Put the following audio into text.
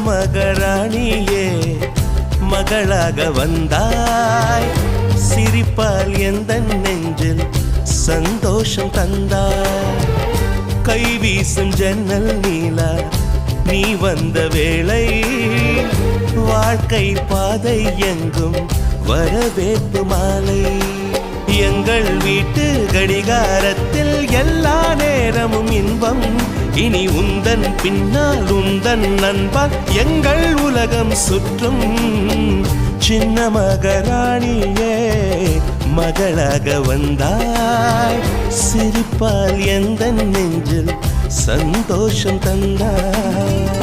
மகராணியே மகளாக வந்தாய், சிரிப்பால் எந்த நெஞ்சில் சந்தோஷம் தந்தாய். கை வீசும் ஜன்னல் நீலா நீ வந்த வேளை, வாழ்க்கை பாதை எங்கும் வரவேற்பு மாலை. எங்கள் வீட்டு கடிகாரத்தில் எல்லா நேரமும் இன்பம், இனி உந்தன் பின்னால் உந்தன் நண்பால் எங்கள் உலகம் சுற்றும். சின்ன மகராணியே மகளாக வந்தாய், சிரிப்பால் எந்த நெஞ்சில் சந்தோஷம் தந்தாய்.